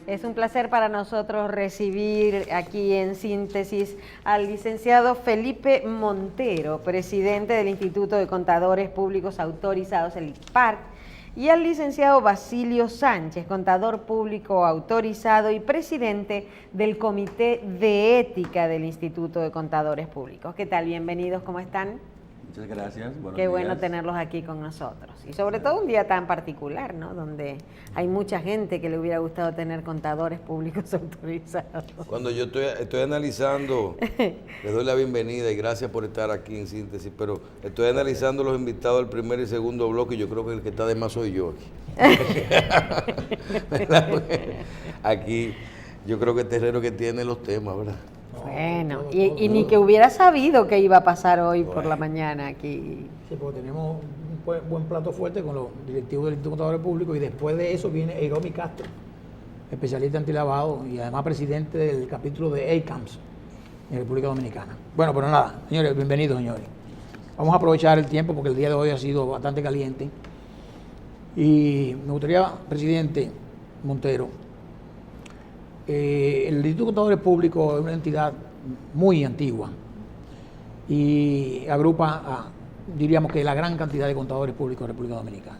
Es un placer para nosotros recibir aquí en Síntesis al licenciado Felipe Montero, presidente del Instituto de Contadores Públicos Autorizados, el ICPAR, y al licenciado Basilio Sánchez, contador público autorizado y presidente del Comité de Ética del Instituto de Contadores Públicos. ¿Qué tal? Bienvenidos, ¿cómo están? Muchas gracias. Qué bueno tenerlos aquí con nosotros. Y sobre todo un día tan particular, ¿no? Donde hay mucha gente que le hubiera gustado tener contadores públicos autorizados. Cuando yo estoy analizando, les doy la bienvenida y gracias por estar aquí en Síntesis, pero estoy analizando los invitados del primer y segundo bloque y yo creo que el que está de más soy yo aquí. Yo creo que el terreno que tiene los temas, ¿verdad? Bueno, y ni que hubiera sabido que iba a pasar hoy por la mañana aquí. Sí, porque tenemos un buen plato fuerte con los directivos del Instituto de Contadores Públicos y después de eso viene Eiromi Castro, especialista antilavado y además presidente del capítulo de ACAMS en República Dominicana. Bueno, pero nada, señores, bienvenidos, señores. Vamos a aprovechar el tiempo porque el día de hoy ha sido bastante caliente y me gustaría, presidente Montero, el Instituto de Contadores Públicos es una entidad muy antigua y agrupa diríamos que la gran cantidad de contadores públicos de República Dominicana.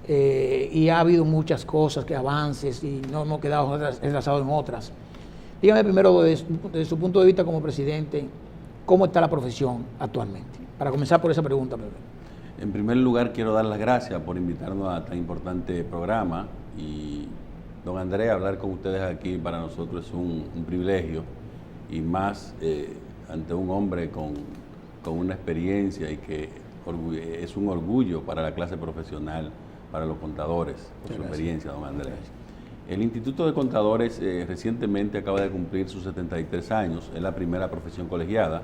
Y ha habido muchas cosas, que avances, y no hemos quedado enlazados en otras. Dígame primero, desde su punto de vista como presidente, ¿cómo está la profesión actualmente? Para comenzar por esa pregunta. En primer lugar, quiero dar las gracias por invitarnos a tan importante programa y don Andrés, hablar con ustedes aquí para nosotros es un privilegio y más ante un hombre con una experiencia y que es un orgullo para la clase profesional, para los contadores, por su experiencia, don Andrés. El Instituto de Contadores recientemente acaba de cumplir sus 73 años, es la primera profesión colegiada.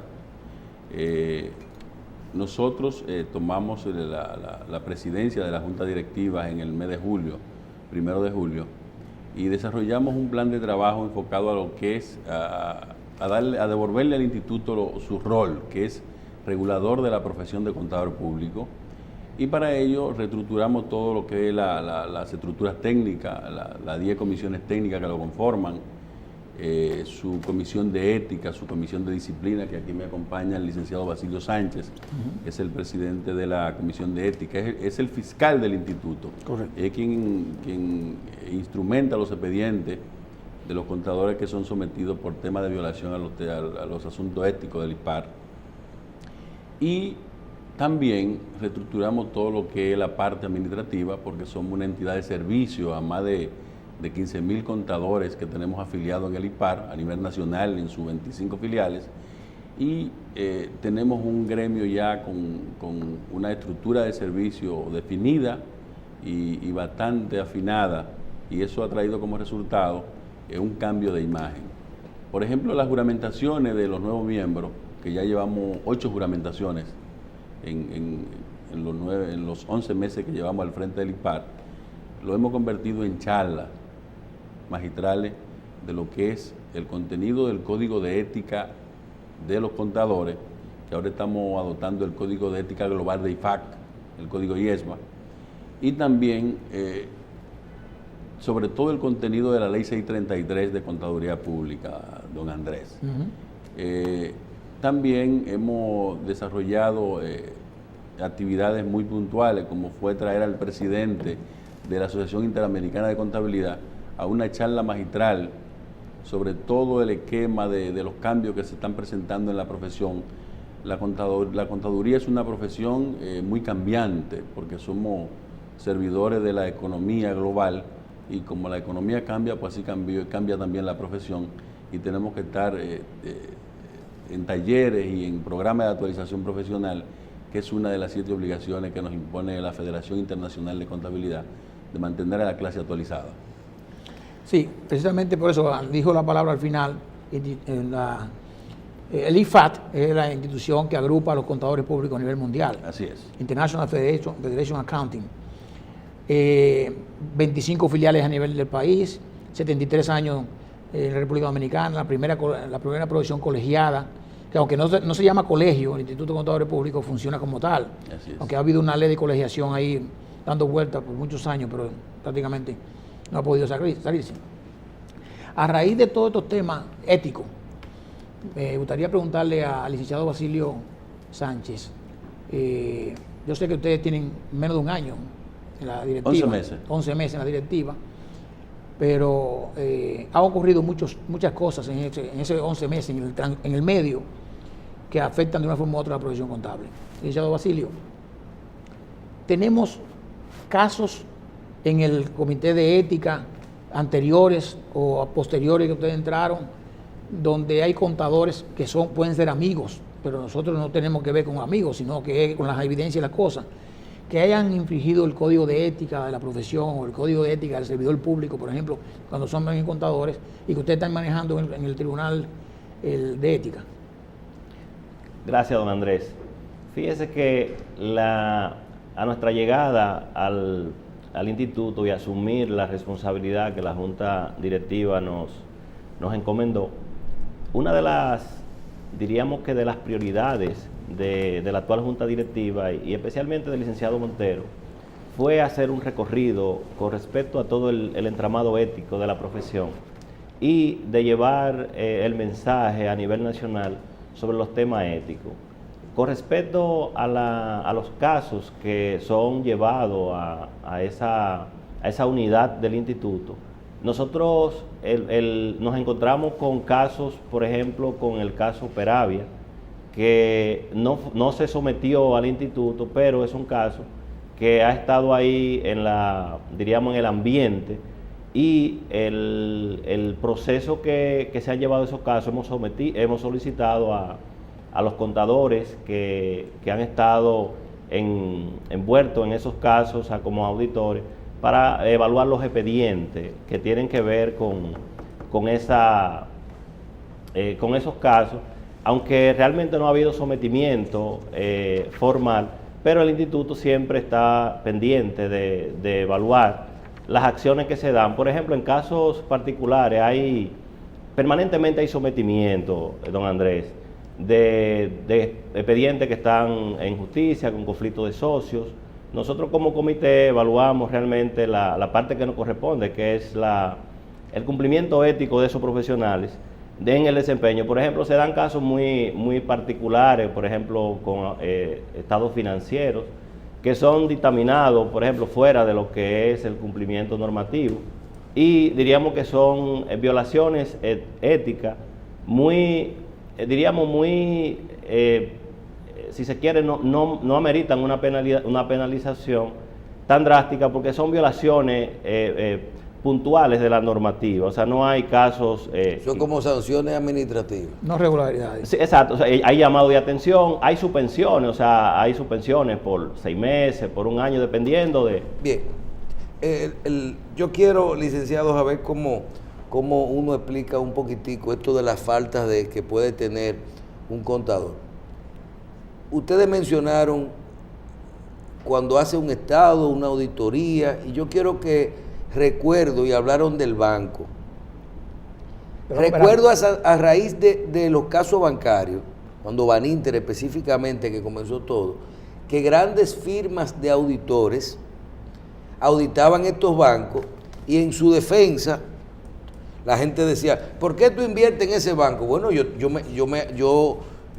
Nosotros tomamos la presidencia de la Junta Directiva en el mes de julio, 1 de julio, y desarrollamos un plan de trabajo enfocado a lo que es a devolverle al instituto su rol, que es regulador de la profesión de contador público, y para ello reestructuramos todo lo que es las estructuras técnicas, las 10 comisiones técnicas que lo conforman, su comisión de ética, su comisión de disciplina, que aquí me acompaña el licenciado Basilio Sánchez, que es el presidente de la comisión de ética, es el fiscal del instituto. Correcto. Es quien instrumenta los expedientes de los contadores que son sometidos por temas de violación a los asuntos éticos del ICPAR. Y también reestructuramos todo lo que es la parte administrativa, porque somos una entidad de servicio a más de 15.000 contadores que tenemos afiliados en el ICPAR a nivel nacional en sus 25 filiales y tenemos un gremio ya con una estructura de servicio definida y bastante afinada, y eso ha traído como resultado un cambio de imagen. Por ejemplo, las juramentaciones de los nuevos miembros, que ya llevamos 8 juramentaciones en los 11 meses que llevamos al frente del ICPAR, lo hemos convertido en charlas magistrales de lo que es el contenido del Código de Ética de los Contadores, que ahora estamos adoptando el Código de Ética Global de IFAC, el Código IESMA, y también sobre todo el contenido de la Ley 633 de Contaduría Pública, don Andrés. También hemos desarrollado actividades muy puntuales, como fue traer al presidente de la Asociación Interamericana de Contabilidad a una charla magistral sobre todo el esquema de los cambios que se están presentando en la profesión. La contaduría es una profesión muy cambiante, porque somos servidores de la economía global, y como la economía cambia, pues así cambia también la profesión, y tenemos que estar en talleres y en programas de actualización profesional, que es una de las 7 obligaciones que nos impone la Federación Internacional de Contabilidad, de mantener a la clase actualizada. Sí, precisamente por eso dijo la palabra al final. El IFAT es la institución que agrupa a los contadores públicos a nivel mundial. Así es. International Federation Accounting. 25 filiales a nivel del país, 73 años en la República Dominicana, la primera profesión colegiada, que aunque no se llama colegio, el Instituto de Contadores Públicos funciona como tal. Aunque ha habido una ley de colegiación ahí dando vueltas por muchos años, pero prácticamente no ha podido salirse. A raíz de todos estos temas éticos, me gustaría preguntarle al licenciado Basilio Sánchez. Yo sé que ustedes tienen menos de un año en la directiva. 11 meses. 11 meses en la directiva, pero ha ocurrido muchas cosas en ese 11 meses, en el medio, que afectan de una forma u otra la profesión contable. Licenciado Basilio, tenemos casos en el comité de ética anteriores o posteriores que ustedes entraron, donde hay contadores que pueden ser amigos, pero nosotros no tenemos que ver con amigos, sino que con las evidencias y las cosas, que hayan infringido el código de ética de la profesión o el código de ética del servidor público, por ejemplo, cuando son contadores, y que ustedes están manejando en el tribunal de ética. Gracias, don Andrés. Fíjese que a nuestra llegada al instituto y asumir la responsabilidad que la Junta Directiva nos encomendó, una de las, diríamos que de las prioridades de la actual Junta Directiva y especialmente del licenciado Montero, fue hacer un recorrido con respecto a todo el entramado ético de la profesión y de llevar el mensaje a nivel nacional sobre los temas éticos. Con respecto a los casos que son llevados a esa unidad del instituto, nosotros nos encontramos con casos, por ejemplo, con el caso Peravia, que no se sometió al instituto, pero es un caso que ha estado ahí diríamos, en el ambiente, y el proceso que se han llevado esos casos, hemos solicitado a los contadores que han estado envueltos en esos casos como auditores para evaluar los expedientes que tienen que ver con esos casos, aunque realmente no ha habido sometimiento formal, pero el instituto siempre está pendiente de evaluar las acciones que se dan. Por ejemplo, en casos particulares permanentemente hay sometimiento, don Andrés, de expedientes que están en justicia, con conflicto de socios. Nosotros como comité evaluamos realmente la parte que nos corresponde, que es el cumplimiento ético de esos profesionales en el desempeño. Por ejemplo, se dan casos muy particulares, por ejemplo, con estados financieros, que son dictaminados, por ejemplo, fuera de lo que es el cumplimiento normativo, y diríamos que son violaciones éticas si se quiere, no ameritan una penalización tan drástica, porque son violaciones puntuales de la normativa. O sea, no hay casos... son como sanciones administrativas. No regularidades. Sí, exacto. O sea, hay llamado de atención, hay suspensiones, o sea, hay suspensiones por 6 meses, por 1 año, dependiendo de... Bien. Yo quiero, licenciado, saber cómo uno explica un poquitico esto de las faltas que puede tener un contador. Ustedes mencionaron cuando hace un estado, una auditoría, y yo quiero que recuerdo, y hablaron del banco. Recuerdo a raíz de los casos bancarios, cuando Baninter específicamente, que comenzó todo, que grandes firmas de auditores auditaban estos bancos, y en su defensa la gente decía, ¿por qué tú inviertes en ese banco? Bueno,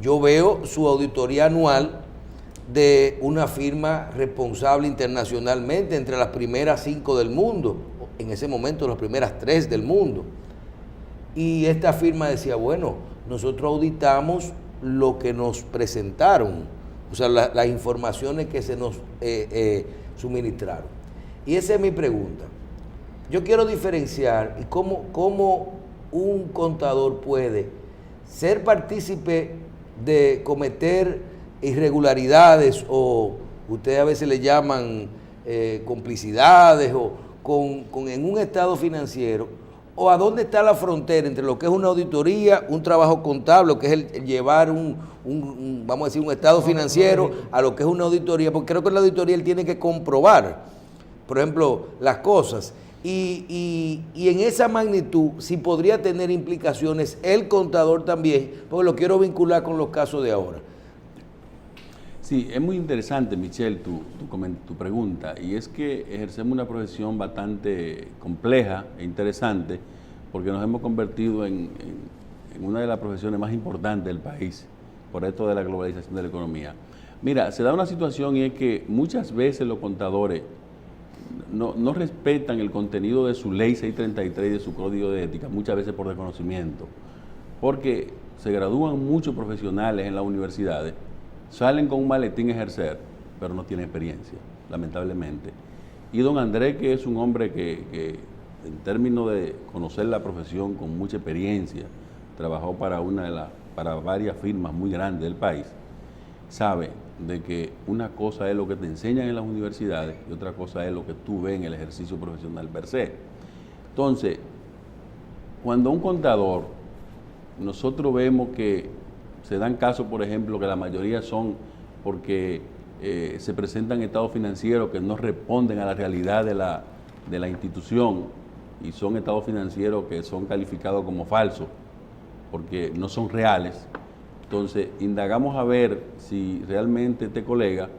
yo veo su auditoría anual de una firma responsable internacionalmente, entre las primeras 5 del mundo, en ese momento las primeras 3 del mundo. Y esta firma decía, bueno, nosotros auditamos lo que nos presentaron, o sea, las informaciones que se nos suministraron. Y esa es mi pregunta. Yo quiero diferenciar y cómo un contador puede ser partícipe de cometer irregularidades, o ustedes a veces le llaman complicidades, o en un estado financiero, o a dónde está la frontera entre lo que es una auditoría, un trabajo contable, lo que es el llevar vamos a decir, un estado financiero, a lo que es una auditoría, porque creo que en la auditoría él tiene que comprobar, por ejemplo, las cosas. Y en esa magnitud, si podría tener implicaciones el contador también, porque lo quiero vincular con los casos de ahora. Sí, es muy interesante, Michelle, tu pregunta, y es que ejercemos una profesión bastante compleja e interesante porque nos hemos convertido en una de las profesiones más importantes del país por esto de la globalización de la economía. Mira, se da una situación y es que muchas veces los contadores no respetan el contenido de su ley 633 y de su código de ética, muchas veces por desconocimiento, porque se gradúan muchos profesionales en las universidades, salen con un maletín a ejercer, pero no tienen experiencia, lamentablemente. Y don Andrés, que es un hombre que en términos de conocer la profesión con mucha experiencia, trabajó para varias firmas muy grandes del país, sabe de que una cosa es lo que te enseñan en las universidades y otra cosa es lo que tú ves en el ejercicio profesional per se. Entonces, cuando un contador, nosotros vemos que se dan casos, por ejemplo, que la mayoría son porque se presentan estados financieros que no responden a la realidad de la institución y son estados financieros que son calificados como falsos porque no son reales. Entonces, indagamos a ver si realmente este colega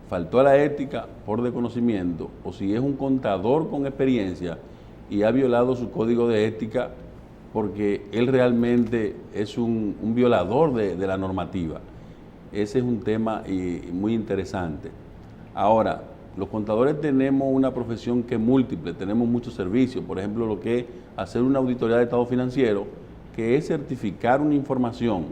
faltó a la ética por desconocimiento o si es un contador con experiencia y ha violado su código de ética porque él realmente es un violador de la normativa. Ese es un tema muy interesante. Ahora, los contadores tenemos una profesión que es múltiple, tenemos muchos servicios, por ejemplo, lo que es hacer una auditoría de estado financiero, que es certificar una información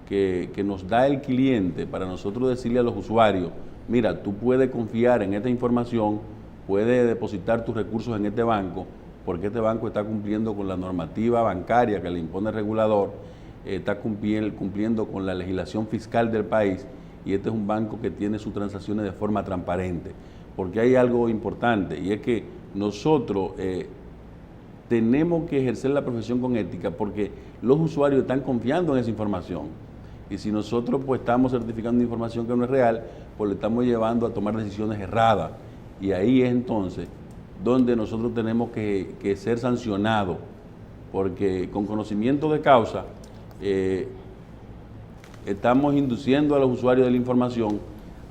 que nos da el cliente para nosotros decirle a los usuarios, mira, tú puedes confiar en esta información, puedes depositar tus recursos en este banco, porque este banco está cumpliendo con la normativa bancaria que le impone el regulador, está cumpliendo con la legislación fiscal del país, y este es un banco que tiene sus transacciones de forma transparente. Porque hay algo importante, y es que nosotros tenemos que ejercer la profesión con ética porque los usuarios están confiando en esa información. Y si nosotros pues estamos certificando información que no es real, pues le estamos llevando a tomar decisiones erradas. Y ahí es entonces donde nosotros tenemos que ser sancionados, porque con conocimiento de causa estamos induciendo a los usuarios de la información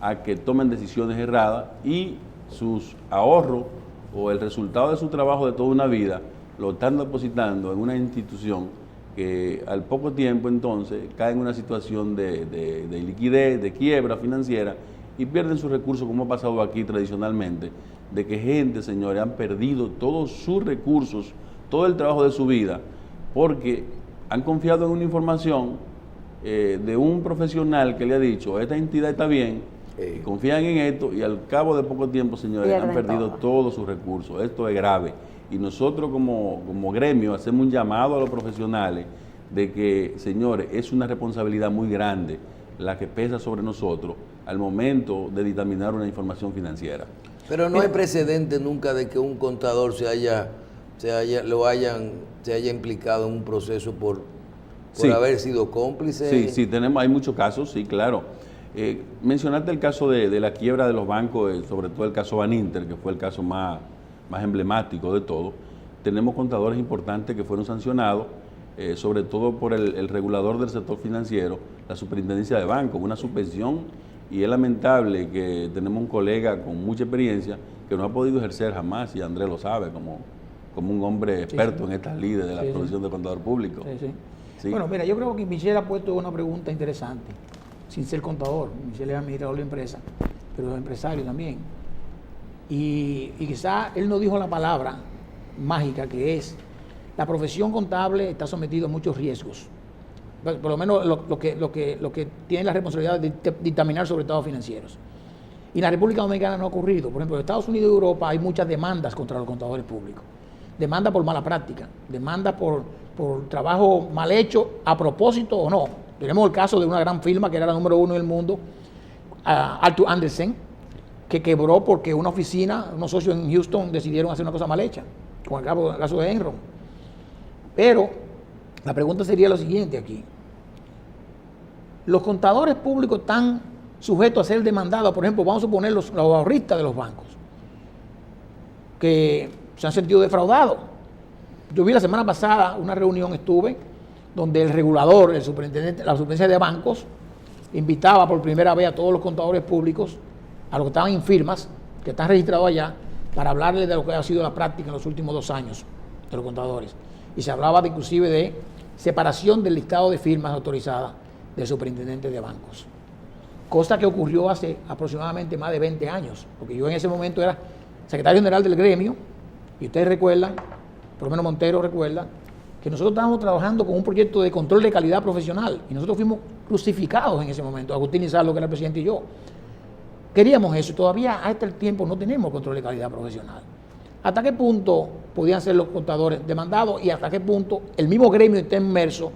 a que tomen decisiones erradas y sus ahorros o el resultado de su trabajo de toda una vida lo están depositando en una institución que al poco tiempo entonces cae en una situación de liquidez, de quiebra financiera y pierden sus recursos, como ha pasado aquí tradicionalmente, de que gente, señores, han perdido todos sus recursos, todo el trabajo de su vida, porque han confiado en una información de un profesional que le ha dicho, esta entidad está bien, y confían en esto, y al cabo de poco tiempo, señores, han perdido todos sus recursos. Esto es grave. Y nosotros como gremio hacemos un llamado a los profesionales de que, señores, es una responsabilidad muy grande la que pesa sobre nosotros al momento de dictaminar una información financiera. Pero no hay precedente nunca de que un contador se haya implicado en un proceso por sí, haber sido cómplice. Sí, hay muchos casos, sí, claro. Mencionaste el caso de la quiebra de los bancos, sobre todo el caso Baninter, que fue el caso más emblemático de todo. Tenemos contadores importantes que fueron sancionados, sobre todo por el regulador del sector financiero, la superintendencia de bancos, una suspensión, y es lamentable que tenemos un colega con mucha experiencia que no ha podido ejercer jamás, y Andrés lo sabe, como un hombre experto en estas lides de la profesión de contador público. Sí. Bueno, mira, yo creo que Michelle ha puesto una pregunta interesante, sin ser contador. Michelle es administrador de empresa, pero es empresario también. Y quizá él no dijo la palabra mágica que es, la profesión contable está sometida a muchos riesgos. Por lo menos lo que tiene la responsabilidad de dictaminar sobre estados financieros. Y en la República Dominicana no ha ocurrido. Por ejemplo, en Estados Unidos y Europa hay muchas demandas contra los contadores públicos. Demanda por mala práctica, demanda por trabajo mal hecho, a propósito o no. Tenemos el caso de una gran firma que era la número 1 del mundo, Arthur Andersen, que quebró porque una oficina, unos socios en Houston decidieron hacer una cosa mal hecha, con el caso de Enron. Pero la pregunta sería lo siguiente aquí. Los contadores públicos están sujetos a ser demandados, por ejemplo, vamos a suponer los ahorristas de los bancos, que se han sentido defraudados. Yo vi la semana pasada una reunión, estuve, donde el regulador, el superintendente, la superintendencia de bancos, invitaba por primera vez a todos los contadores públicos, a los que estaban en firmas, que están registrados allá, para hablarles de lo que ha sido la práctica en los últimos 2 años de los contadores. Y se hablaba inclusive de separación del listado de firmas autorizadas del superintendente de bancos. Cosa que ocurrió hace aproximadamente más de 20 años, porque yo en ese momento era secretario general del gremio, y ustedes recuerdan, por lo menos Montero recuerda, que nosotros estábamos trabajando con un proyecto de control de calidad profesional, y nosotros fuimos crucificados en ese momento, Agustín Izarlo, que era el presidente, y yo. Queríamos eso, y todavía a este tiempo no tenemos control de calidad profesional. ¿Hasta qué punto podían ser los contadores demandados y hasta qué punto el mismo gremio está inmerso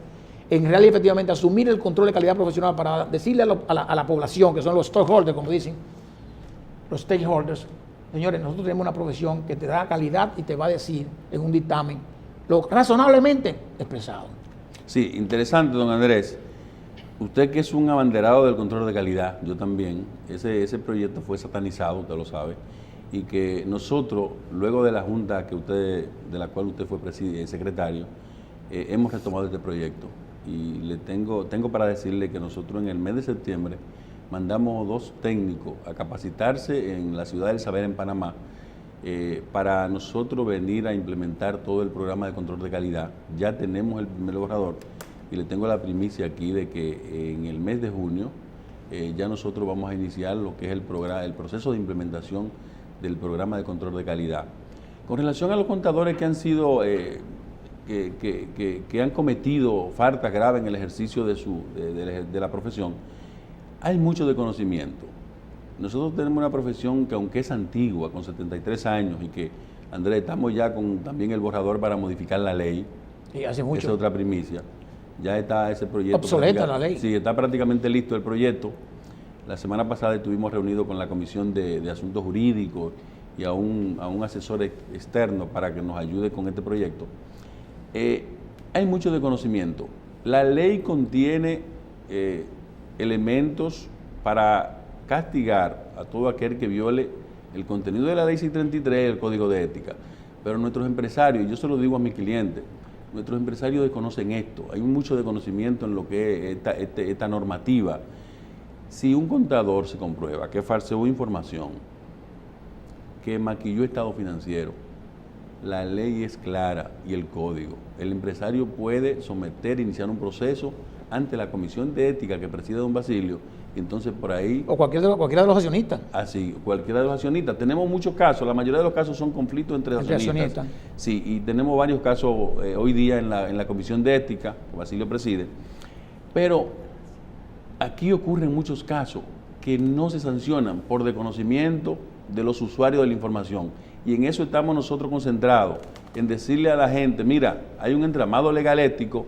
en realidad y efectivamente asumir el control de calidad profesional para decirle a la población, que son los stockholders, como dicen, los stakeholders, señores, nosotros tenemos una profesión que te da calidad y te va a decir en un dictamen lo razonablemente expresado? Sí, interesante, don Andrés. Usted que es un abanderado del control de calidad, yo también, ese proyecto fue satanizado, usted lo sabe, y que nosotros, luego de la junta de la cual usted fue secretario, hemos retomado este proyecto. Y tengo para decirle que nosotros en el mes de septiembre mandamos 2 técnicos a capacitarse en la ciudad del Saber, en Panamá, para nosotros venir a implementar todo el programa de control de calidad. Ya tenemos el primer borrador y le tengo la primicia aquí de que en el mes de junio ya nosotros vamos a iniciar lo que es el proceso de implementación del programa de control de calidad. Con relación a los contadores que han sido que han cometido faltas graves en el ejercicio de la profesión, hay mucho desconocimiento. Nosotros tenemos una profesión que, aunque es antigua, con 73 años, y que, Andrés, estamos ya con también el borrador para modificar la ley. Y hace mucho. Esa es otra primicia. Ya está ese proyecto. Obsoleta la ley. Sí, está prácticamente listo el proyecto. La semana pasada estuvimos reunidos con la Comisión de Asuntos Jurídicos y a un asesor externo para que nos ayude con este proyecto. Hay mucho desconocimiento. La ley contiene elementos para castigar a todo aquel que viole el contenido de la ley 633 y el Código de Ética. Pero nuestros empresarios, y yo se lo digo a mis clientes, nuestros empresarios desconocen esto. Hay mucho desconocimiento en lo que es esta normativa. Si un contador se comprueba que falseó información, que maquilló estado financiero, la ley es clara y el código. El empresario puede iniciar un proceso ante la Comisión de Ética que preside don Basilio, y entonces por ahí... O cualquiera de los accionistas. Así, cualquiera de los accionistas. Tenemos muchos casos, la mayoría de los casos son conflictos entre accionistas. Sí, y tenemos varios casos hoy día en la Comisión de Ética, que Basilio preside, pero aquí ocurren muchos casos que no se sancionan por desconocimiento de los usuarios de la información. Y en eso estamos nosotros concentrados, en decirle a la gente, mira, hay un entramado legal ético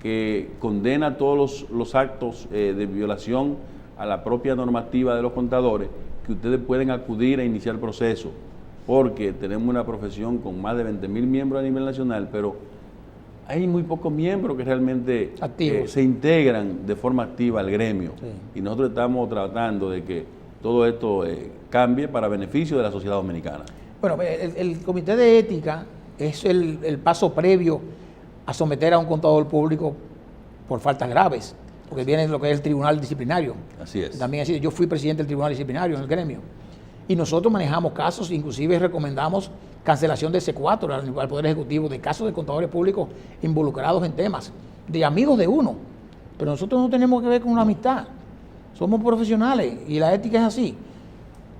que condena todos los actos de violación a la propia normativa de los contadores, que ustedes pueden acudir a iniciar proceso, porque tenemos una profesión con más de 20.000 miembros a nivel nacional, pero hay muy pocos miembros que realmente se integran de forma activa al gremio. Sí. Y nosotros estamos tratando de que todo esto cambie para beneficio de la sociedad dominicana. Bueno, el Comité de Ética es el paso previo a someter a un contador público por faltas graves, porque viene lo que es el Tribunal Disciplinario. Así es. También así, yo fui presidente del Tribunal Disciplinario en el gremio, y nosotros manejamos casos, inclusive recomendamos cancelación de C4 al Poder Ejecutivo de casos de contadores públicos involucrados en temas de amigos de uno, pero nosotros no tenemos que ver con una amistad, somos profesionales y la ética es así.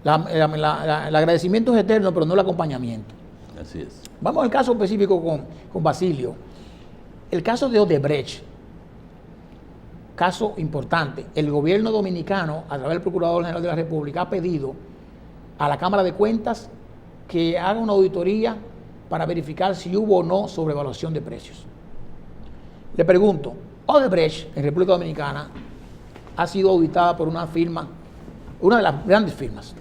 El agradecimiento es eterno, pero no el acompañamiento. Así es. Vamos al caso específico con Basilio. El caso de Odebrecht, caso importante. El gobierno dominicano, a través del Procurador General de la República, ha pedido a la Cámara de Cuentas que haga una auditoría para verificar si hubo o no sobrevaluación de precios. Le pregunto, Odebrecht, en República Dominicana, ha sido auditada por una firma, una de las grandes firmas,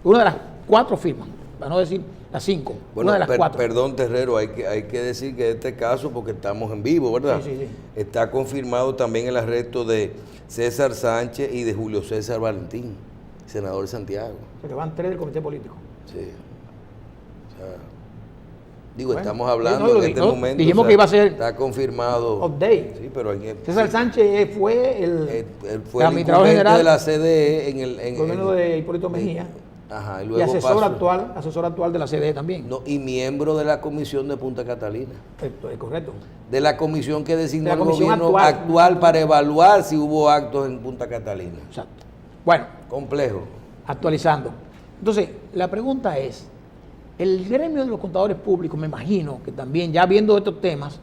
una de las 4 firmas, para no decir las 5, bueno, una de las 4. Perdón, Terrero, hay que decir que este caso, porque estamos en vivo, ¿verdad? Sí. Está confirmado también el arresto de César Sánchez y de Julio César Valentín, senador de Santiago. O sea, que van 3 del comité político. Sí. O sea, Digo, Bueno, estamos hablando no, en este no, momento. dijimos que iba a ser Está confirmado. update. Sí, pero César Sánchez fue él fue el el administrador incumbente general de la CDE en el gobierno de Hipólito Mejía Ajá, y y luego asesor pasó- actual de la CDE también. no, y miembro de la comisión de Punta Catalina. Esto es correcto. De la comisión que designó De la el comisión gobierno actual para evaluar si hubo actos en Punta Catalina. Exacto. Bueno, Complejo. actualizando. Entonces, la pregunta es, el gremio de los contadores públicos, me imagino que también, ya viendo estos temas,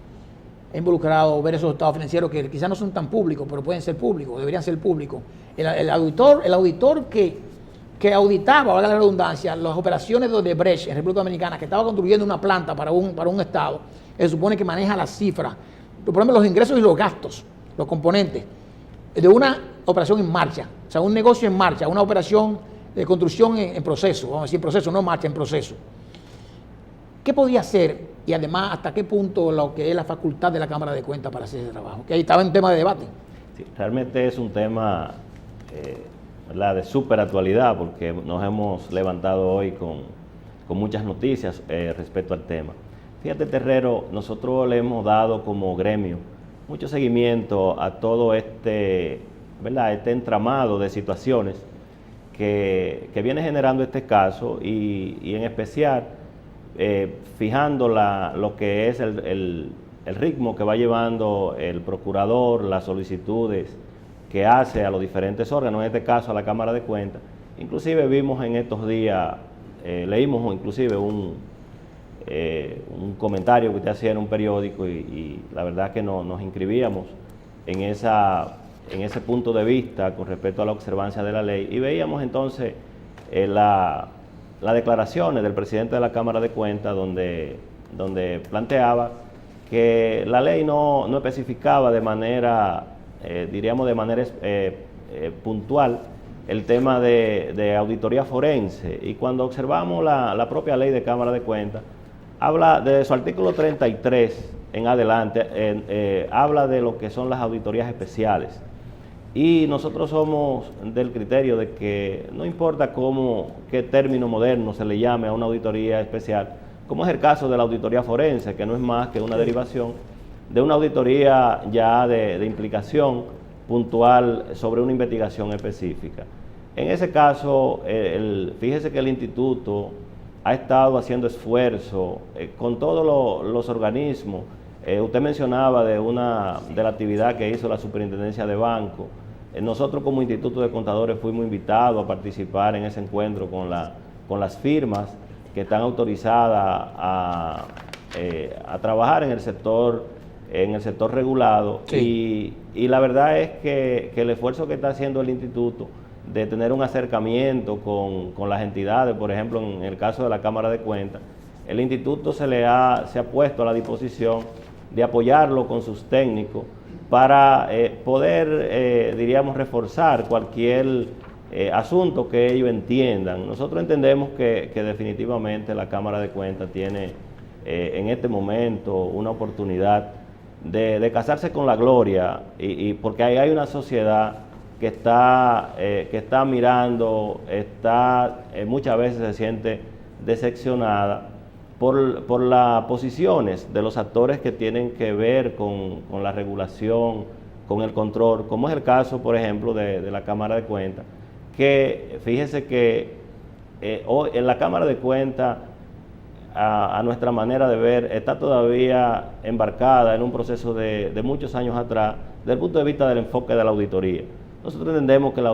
ha involucrado ver esos estados financieros que quizás no son tan públicos, pero pueden ser públicos, deberían ser públicos. El auditor que auditaba, valga la redundancia, las operaciones de Odebrecht en República Dominicana, que estaba construyendo una planta para un estado, se supone que maneja las cifras, por ejemplo, los ingresos y los gastos, los componentes, de una operación en marcha, o sea, un negocio en marcha, una operación de construcción en proceso, vamos a decir en proceso, no en marcha, en proceso. ¿Qué podía hacer y además hasta qué punto lo que es la facultad de la Cámara de Cuentas para hacer ese trabajo? Que ahí estaba en tema de debate. Sí, realmente es un tema ¿verdad?, de súper actualidad, porque nos hemos levantado hoy con muchas noticias respecto al tema. Fíjate, Terrero, nosotros le hemos dado como gremio mucho seguimiento a todo ¿verdad?, este entramado de situaciones que viene generando este caso y en especial fijando lo que es el ritmo que va llevando el procurador, las solicitudes que hace a los diferentes órganos, en este caso a la Cámara de Cuentas. Inclusive vimos en estos días, leímos inclusive un comentario que usted hacía en un periódico y la verdad que nos inscribíamos en ese punto de vista con respecto a la observancia de la ley, y veíamos entonces las declaraciones del presidente de la Cámara de Cuentas donde planteaba que la ley no especificaba de manera, diríamos de manera puntual, el tema de auditoría forense, y cuando observamos la propia ley de Cámara de Cuentas, habla de su artículo 33 en adelante, habla de lo que son las auditorías especiales. Y nosotros somos del criterio de que no importa qué término moderno se le llame a una auditoría especial, como es el caso de la auditoría forense, que no es más que una derivación de una auditoría ya de implicación puntual sobre una investigación específica. En ese caso, fíjese que el instituto ha estado haciendo esfuerzo con todos los organismos. Usted mencionaba de la actividad que hizo la Superintendencia de Banco. Nosotros como Instituto de Contadores fuimos invitados a participar en ese encuentro con las firmas que están autorizadas a trabajar en el sector regulado. Sí. Y la verdad es que el esfuerzo que está haciendo el instituto de tener un acercamiento con las entidades, por ejemplo, en el caso de la Cámara de Cuentas, el instituto se ha puesto a la disposición de apoyarlo con sus técnicos para poder, diríamos, reforzar cualquier asunto que ellos entiendan. Nosotros entendemos que definitivamente la Cámara de Cuentas tiene en este momento una oportunidad de casarse con la gloria, y porque hay una sociedad que está mirando, muchas veces se siente decepcionada por las posiciones de los actores que tienen que ver con la regulación, con el control, como es el caso, por ejemplo, de la Cámara de Cuentas, que fíjese que hoy en la Cámara de Cuentas, a nuestra manera de ver, está todavía embarcada en un proceso de muchos años atrás, desde el punto de vista del enfoque de la auditoría. Nosotros entendemos que la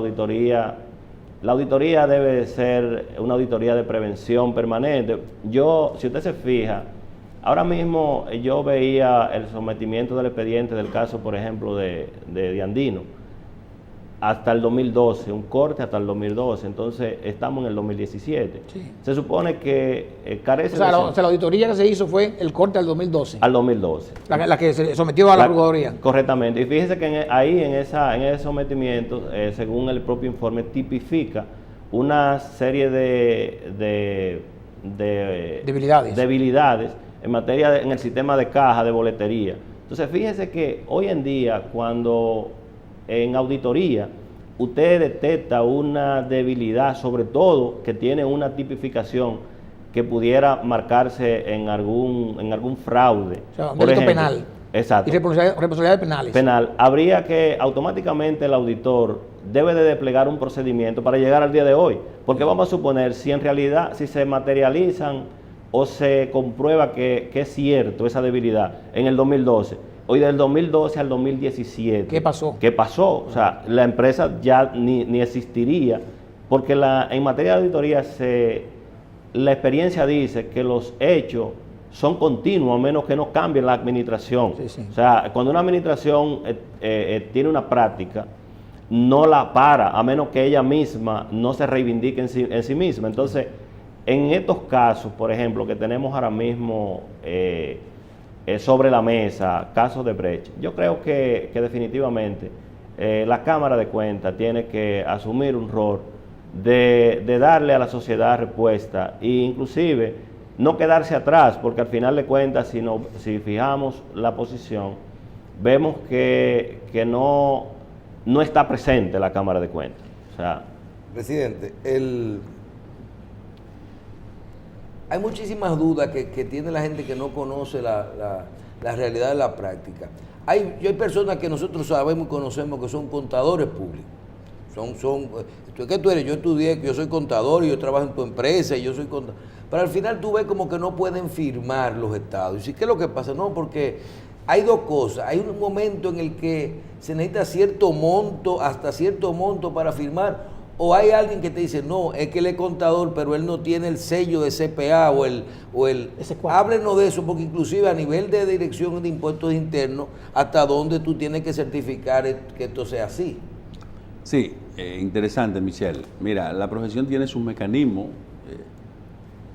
auditoría debe ser una auditoría de prevención permanente. Si usted se fija, ahora mismo yo veía el sometimiento del expediente del caso, por ejemplo, de Andino, hasta el 2012, un corte hasta el 2012, entonces estamos en el 2017. Sí. Se supone que carece o sea, la auditoría que se hizo fue el corte al 2012. Al 2012. La que se sometió a la Procuraduría. Correctamente. Y fíjese que ahí en ese sometimiento, según el propio informe, tipifica una serie de debilidades en materia en el sistema de caja de boletería. Entonces fíjese que hoy en día, cuando en auditoría usted detecta una debilidad, sobre todo que tiene una tipificación que pudiera marcarse en algún fraude. O sea, un por delito ejemplo. penal. Exacto. Y responsabilidades penales. Penal, habría que automáticamente el auditor debe de desplegar un procedimiento para llegar al día de hoy, porque vamos a suponer si en realidad, si se materializan o se comprueba que es cierto esa debilidad en el 2012, hoy del 2012 al 2017. ¿Qué pasó? ¿Qué pasó? O sea, la empresa ya ni existiría, porque en materia de auditoría la experiencia dice que los hechos son continuos, a menos que no cambie la administración. Sí, sí. O sea, cuando una administración tiene una práctica, no la para, a menos que ella misma no se reivindique en sí misma. Entonces, en estos casos, por ejemplo, que tenemos ahora mismo sobre la mesa, casos de Brecht, yo creo que definitivamente la Cámara de Cuentas tiene que asumir un rol de darle a la sociedad respuesta e inclusive no quedarse atrás, porque al final de cuentas, si fijamos la posición, vemos que no está presente la Cámara de Cuentas. O sea, Presidente, hay muchísimas dudas que tiene la gente que no conoce la realidad de la práctica. Hay personas que nosotros sabemos y conocemos que son contadores públicos. ¿Qué tú eres? Yo estudié, yo soy contador y yo trabajo en tu empresa y yo soy contador. Pero al final tú ves como que no pueden firmar los estados. ¿Y qué es lo que pasa? No, porque hay dos cosas. Hay un momento en el que se necesita cierto monto, hasta cierto monto para firmar, o hay alguien que te dice, no, es que él es contador, pero él no tiene el sello de CPA o el Háblenos de eso, porque inclusive a nivel de dirección de impuestos internos, hasta dónde tú tienes que certificar que esto sea así. Sí, interesante, Michelle. Mira, la profesión tiene sus mecanismos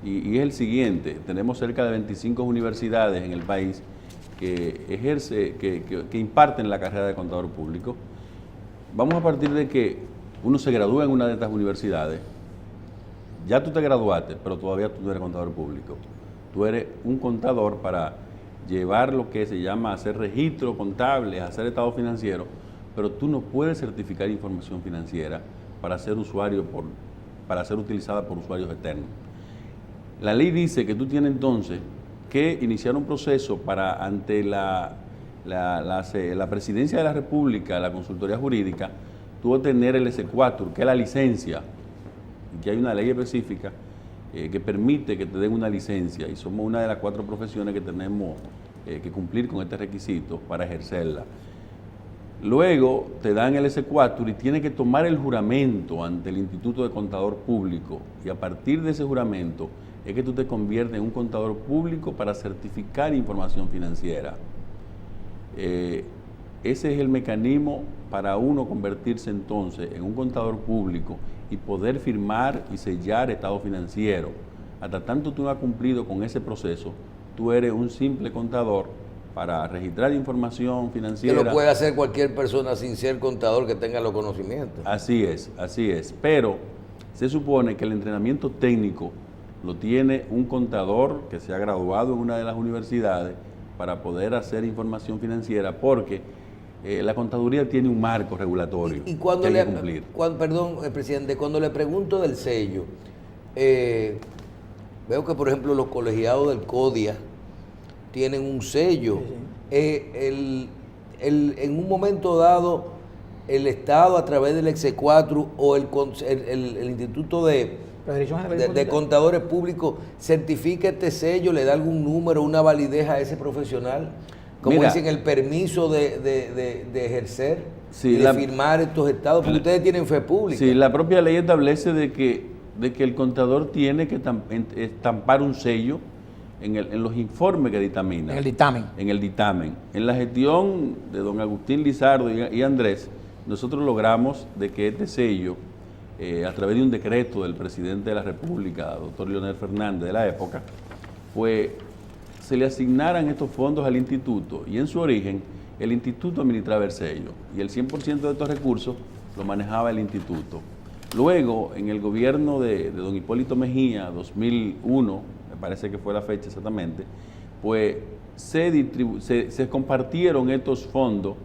y es el siguiente. Tenemos cerca de 25 universidades en el país que imparten la carrera de contador público. Vamos a partir de que uno se gradúa en una de estas universidades. Ya tú te graduaste, pero todavía tú no eres contador público. Tú eres un contador para llevar lo que se llama hacer registro contable, hacer estado financiero, pero tú no puedes certificar información financiera para ser utilizada por usuarios externos. La ley dice que tú tienes entonces que iniciar un proceso para ante la Presidencia de la República, la Consultoría Jurídica, tú obtener el S4, que es la licencia, y que hay una ley específica que permite que te den una licencia, y somos una de las 4 profesiones que tenemos que cumplir con este requisito para ejercerla. Luego te dan el S4 y tienes que tomar el juramento ante el Instituto de Contador Público, y a partir de ese juramento es que tú te conviertes en un contador público para certificar información financiera. Ese es el mecanismo para uno convertirse entonces en un contador público y poder firmar y sellar estado financiero. Hasta tanto tú no has cumplido con ese proceso, tú eres un simple contador para registrar información financiera. Que lo puede hacer cualquier persona sin ser contador que tenga los conocimientos. Así es. Pero se supone que el entrenamiento técnico lo tiene un contador que se ha graduado en una de las universidades para poder hacer información financiera, porque la contaduría tiene un marco regulatorio y cuando que hay que cumplir. Perdón, presidente, cuando le pregunto del sello, veo que, por ejemplo, los colegiados del CODIA tienen un sello. Sí. En un momento dado, el Estado, a través del Exe4 o el Instituto de Contadores Públicos, certifica este sello, le da algún número, una validez a ese profesional, como dicen, el permiso de ejercer, sí, de firmar estos estados, porque ustedes tienen fe pública. Sí, la propia ley establece de que el contador tiene que estampar un sello en los informes que dictamina. En el dictamen. En el dictamen. En la gestión de don Agustín Lizardo y Andrés, nosotros logramos de que este sello, a través de un decreto del presidente de la República, doctor Leonel Fernández, de la época, pues se le asignaran estos fondos al instituto, y en su origen el instituto administraba el sello y el 100% de estos recursos lo manejaba el instituto. Luego, en el gobierno de don Hipólito Mejía, 2001, me parece que fue la fecha exactamente, pues se compartieron estos fondos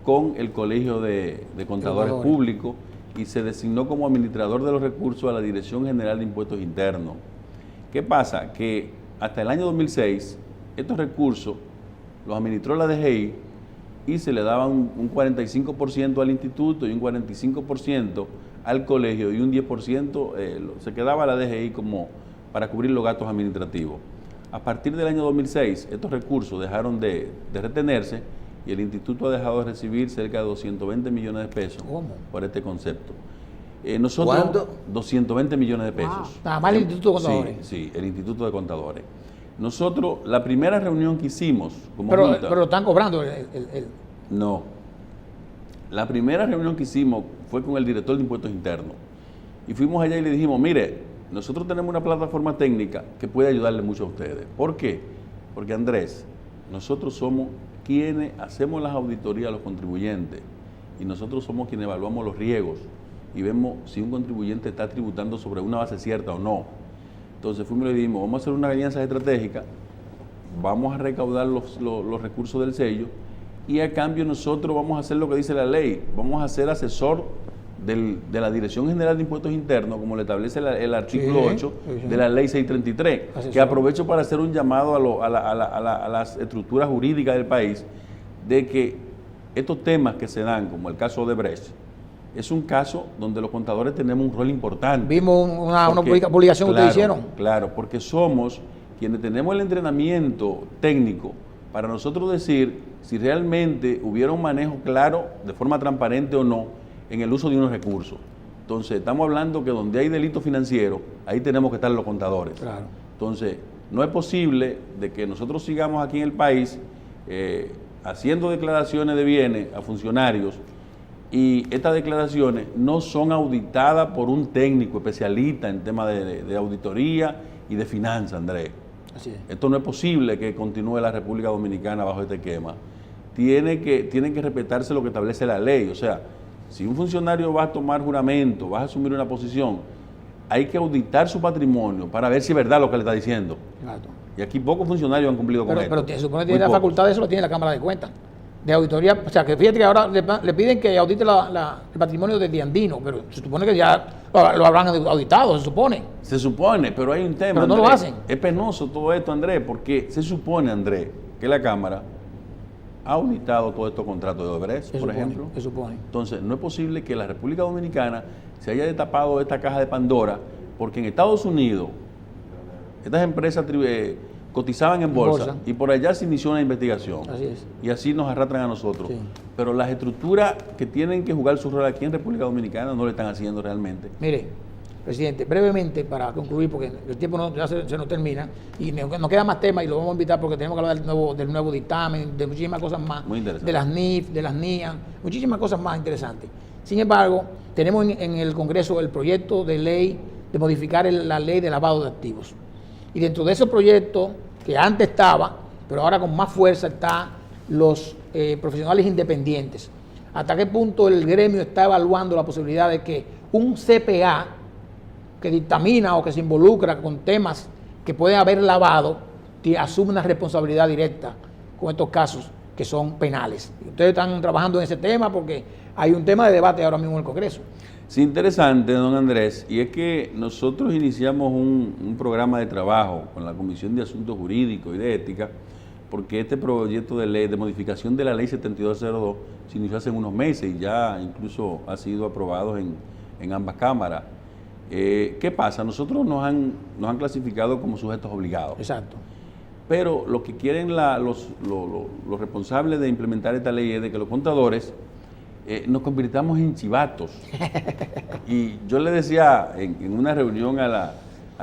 con el Colegio de Contadores Públicos y se designó como administrador de los recursos a la Dirección General de Impuestos Internos. ¿Qué pasa? Que hasta el año 2006, estos recursos los administró la DGI y se le daban un 45% al instituto y un 45% al colegio y un 10% se quedaba la DGI como para cubrir los gastos administrativos. A partir del año 2006, estos recursos dejaron de retenerse y el instituto ha dejado de recibir cerca de 220 millones de pesos por este concepto. Nosotros, ¿Cuánto? 220 millones de pesos. Wow. Nada más el Instituto de Contadores. Sí, el Instituto de Contadores. Nosotros, la primera reunión que hicimos como Pero junta, lo están cobrando no. La primera reunión que hicimos fue con el director de Impuestos Internos. Y fuimos allá y le dijimos, mire, nosotros tenemos una plataforma técnica que puede ayudarle mucho a ustedes. ¿Por qué? Porque, Andrés, nosotros somos quienes hacemos las auditorías a los contribuyentes y nosotros somos quienes evaluamos los riesgos y vemos si un contribuyente está tributando sobre una base cierta o no. Entonces fuimos y le dijimos, vamos a hacer una alianza estratégica, vamos a recaudar los recursos del sello y a cambio nosotros vamos a hacer lo que dice la ley, vamos a ser asesor de la Dirección General de Impuestos Internos, como le establece el artículo 8 de la ley 633, Asesor. que aprovecho para hacer un llamado a las estructuras jurídicas del país, de que estos temas que se dan, como el caso de Brecht, es un caso donde los contadores tenemos un rol importante. Vimos una Porque, publicación que ustedes hicieron. Claro, porque somos quienes tenemos el entrenamiento técnico para nosotros decir si realmente hubiera un manejo claro, de forma transparente o no, en el uso de unos recursos. Entonces, estamos hablando que donde hay delito financiero, ahí tenemos que estar los contadores. Claro. Entonces, no es posible de que nosotros sigamos aquí en el país haciendo declaraciones de bienes a funcionarios y estas declaraciones no son auditadas por un técnico especialista en temas de auditoría y de finanzas, Andrés. Así es. Esto no es posible que continúe la República Dominicana bajo este esquema. Tienen que respetarse lo que establece la ley. O sea, si un funcionario va a tomar juramento, va a asumir una posición, hay que auditar su patrimonio para ver si es verdad lo que le está diciendo. Exacto. Y aquí pocos funcionarios han cumplido con Pero esto. se supone que Muy tiene la pocos. facultad de eso, lo tiene la Cámara de Cuentas. De auditoría, o sea, que fíjate que ahora le piden que audite el patrimonio de Diandino, pero se supone que ya lo habrán auditado, se supone. Se supone, pero hay un tema, Pero no lo Andrés. hacen. Es penoso todo esto, Andrés, porque se supone, Andrés, que la Cámara ha auditado todos estos contratos de Odebrecht, por ejemplo. Se supone. Entonces, no es posible que la República Dominicana se haya destapado esta caja de Pandora, porque en Estados Unidos estas empresas cotizaban en bolsa y por allá se inició una investigación. Así es. Y así nos arrastran a nosotros. Sí. Pero las estructuras que tienen que jugar su rol aquí en República Dominicana no lo están haciendo realmente. Mire, presidente, brevemente para concluir, porque el tiempo ya se nos termina y nos queda más temas y lo vamos a invitar porque tenemos que hablar del nuevo dictamen, de muchísimas cosas más, Muy interesante. de las NIF, de las NIAN, muchísimas cosas más interesantes. Sin embargo, tenemos en el Congreso el proyecto de ley de modificar la ley de lavado de activos. Y dentro de ese proyecto, que antes estaba, pero ahora con más fuerza, está los profesionales independientes. ¿Hasta qué punto el gremio está evaluando la posibilidad de que un CPA que dictamina o que se involucra con temas que pueden haber lavado, asume una responsabilidad directa con estos casos que son penales? Ustedes están trabajando en ese tema porque hay un tema de debate ahora mismo en el Congreso. Sí, interesante, don Andrés, y es que nosotros iniciamos un programa de trabajo con la Comisión de Asuntos Jurídicos y de Ética, porque este proyecto de ley de modificación de la ley 7202 se inició hace unos meses y ya incluso ha sido aprobado en ambas cámaras. ¿Qué pasa? Nosotros nos han clasificado como sujetos obligados. Exacto. Pero lo que quieren los responsables de implementar esta ley es de que los contadores nos convirtamos en chivatos. Y yo le decía en una reunión a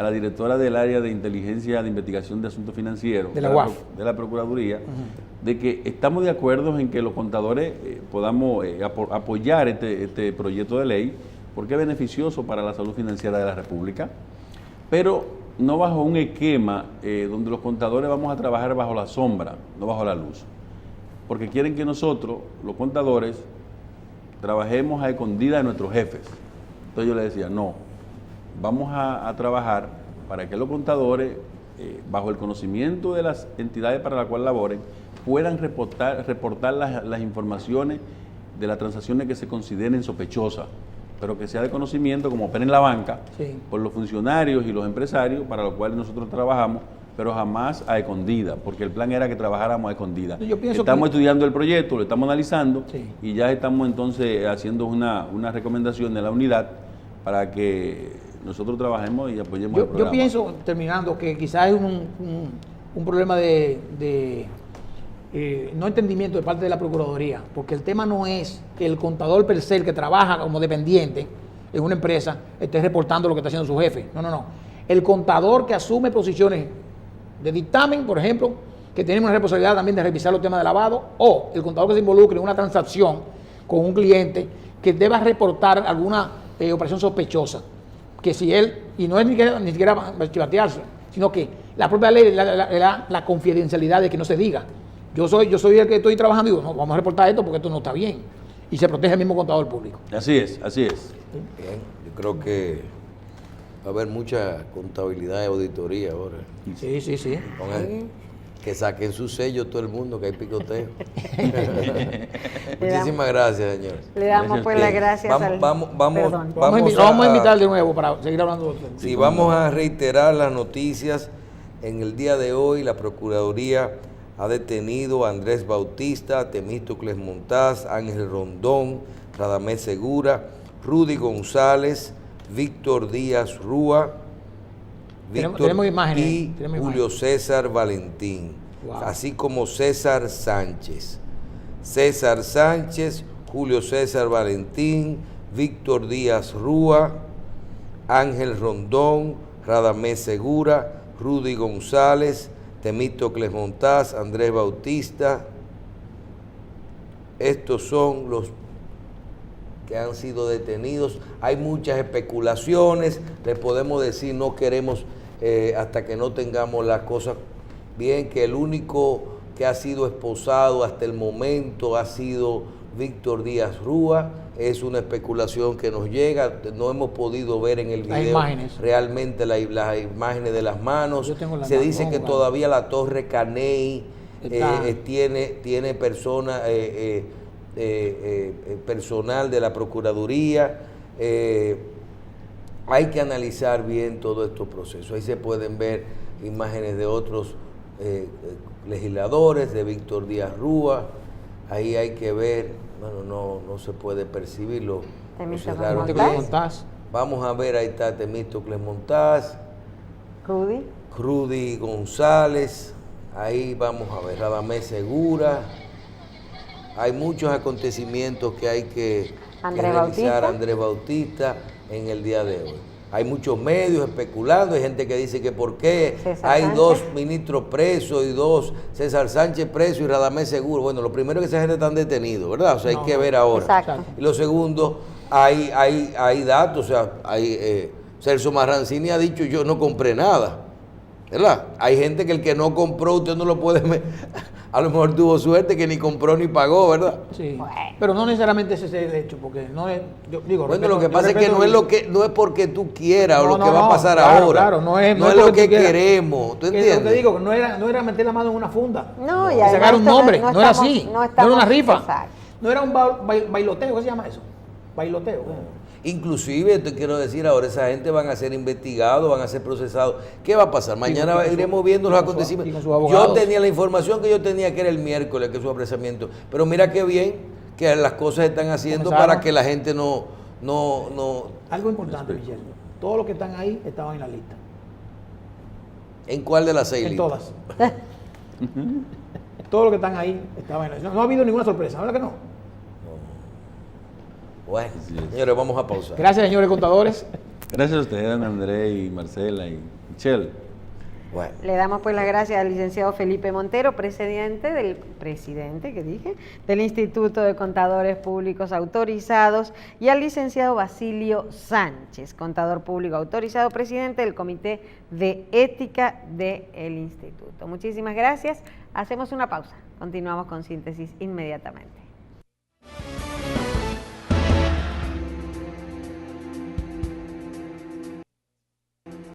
la directora del área de inteligencia de investigación de asuntos financieros de la UAF, de la Procuraduría, de que estamos de acuerdo en que los contadores podamos apoyar este proyecto de ley porque es beneficioso para la salud financiera de la República, pero no bajo un esquema donde los contadores vamos a trabajar bajo la sombra, no bajo la luz, porque quieren que nosotros, los contadores, trabajemos a escondidas de nuestros jefes. Entonces yo le decía, no, vamos a trabajar para que los contadores, bajo el conocimiento de las entidades para las cuales laboren, puedan reportar las informaciones de las transacciones que se consideren sospechosas. pero que sea de conocimiento, como opera en la banca, Sí. por los funcionarios y los empresarios, para los cuales nosotros trabajamos, pero jamás a escondida, porque el plan era que trabajáramos a escondida. Yo pienso estamos que- estudiando el proyecto, lo estamos analizando, Sí. y ya estamos entonces haciendo una recomendación de la unidad para que nosotros trabajemos y apoyemos el Yo programa. pienso, terminando, que quizás es un problema de no entendimiento de parte de la Procuraduría, porque el tema no es que el contador per se, el que trabaja como dependiente en una empresa, esté reportando lo que está haciendo su jefe. No, no, no. El contador que asume posiciones de dictamen, por ejemplo, que tiene una responsabilidad también de revisar los temas de lavado, o el contador que se involucre en una transacción con un cliente que deba reportar alguna operación sospechosa, que si él, y no es ni siquiera chivatearse, sino que la propia ley le da la confidencialidad de que no se diga. Yo soy el que estoy trabajando y digo, no, vamos a reportar esto porque esto no está bien. Y se protege el mismo contador público. Así es, así es. Bien, yo creo que va a haber mucha contabilidad y auditoría ahora. Sí, sí, sí. Que saquen su sello todo el mundo, que hay picoteo. Le Muchísimas gracias, señores. Le damos Gracias a pues las ustedes. gracias Vamos- al... vamos- Perdón. Vamos a invitar de nuevo para seguir hablando de otro tema. Sí, vamos a reiterar las noticias. En el día de hoy, la Procuraduría ha detenido a Andrés Bautista, Temístocles Montaz, Ángel Rondón, Radamés Segura, Rudy González, Víctor Díaz Rúa, Tenemos imágenes, y tenemos Julio imágenes. César Valentín, Wow. así como César Sánchez. César Sánchez, Julio César Valentín, Víctor Díaz Rúa, Ángel Rondón, Radamés Segura, Rudy González, Temístocles Montaz, Andrés Bautista. Estos son los que han sido detenidos. Hay muchas especulaciones, les podemos decir, no queremos hasta que no tengamos las cosas bien, que el único que ha sido esposado hasta el momento ha sido Víctor Díaz Rúa. Es una especulación que nos llega, no hemos podido ver en el Las video imágenes. realmente las imágenes de las manos. Yo tengo las Se manos, dice vamos que a buscar. todavía la Torre Caney Está. tiene personas, personal de la Procuraduría. Hay que analizar bien todos estos procesos. Ahí se pueden ver imágenes de otros legisladores, de Víctor Díaz Rúa. Ahí hay que ver, bueno, no se puede percibirlo. Temístocles Temístocles Montaz. Vamos a ver, ahí está Temístocles Montaz, Rudy. Rudy González, ahí vamos a ver, Radamés Segura. Hay muchos acontecimientos que hay que Andrés revisar. Bautista. Andrés Bautista en el día de hoy. Hay muchos medios especulando, hay gente que dice que por qué César hay Sánchez. 2 ministros presos y 2 César Sánchez preso y Radamés Seguro. Bueno, lo primero es que esa gente están detenidos, ¿verdad? O sea, hay que ver ahora. Exacto. Y lo segundo, hay datos, o sea, Celso Marrancini ha dicho yo no compré nada, ¿verdad? Hay gente que el que no compró usted no lo puede, a lo mejor tuvo suerte que ni compró ni pagó, ¿verdad? Sí. Pero no necesariamente ese es el hecho, porque no es, yo digo, Bueno, respeto- lo que yo pasa es que respeto no es porque tú quieras o No, lo no, que va a no, pasar claro, ahora. claro, no es lo porque que tú quieras. queremos, ¿tú Que entiendes? Lo que digo, que no era meter la mano en una funda. No, y Que además sacar un esto nombre, no era estamos- así. no No era estamos- una rifa. Exacto. No era un bailoteo, ¿qué se llama eso? Bailoteo. Inclusive, te quiero decir ahora, esa gente van a ser investigados, van a ser procesados. ¿Qué va a pasar? Mañana con su- iremos viendo los con su- y acontecimientos. con sus abogados. Yo tenía la información que yo tenía que era el miércoles, que es su apresamiento. Pero mira qué bien que las cosas están haciendo Comenzaron. para que la gente no Algo importante, Michelle. Todos los que están ahí estaban en la lista. ¿En cuál de las 6 En listas? todas. Todos los que están ahí estaban en la lista. No ha habido ninguna sorpresa, ¿verdad que no? Bueno, Así es. señores, vamos a pausar. Gracias, señores contadores. Gracias a ustedes, Ana Andrés y Marcela y Michelle. Bueno. Le damos pues las gracias al licenciado Felipe Montero, presidente del Instituto de Contadores Públicos Autorizados, y al licenciado Basilio Sánchez, contador público autorizado, presidente del Comité de Ética del Instituto. Muchísimas gracias. Hacemos una pausa. Continuamos con Síntesis inmediatamente.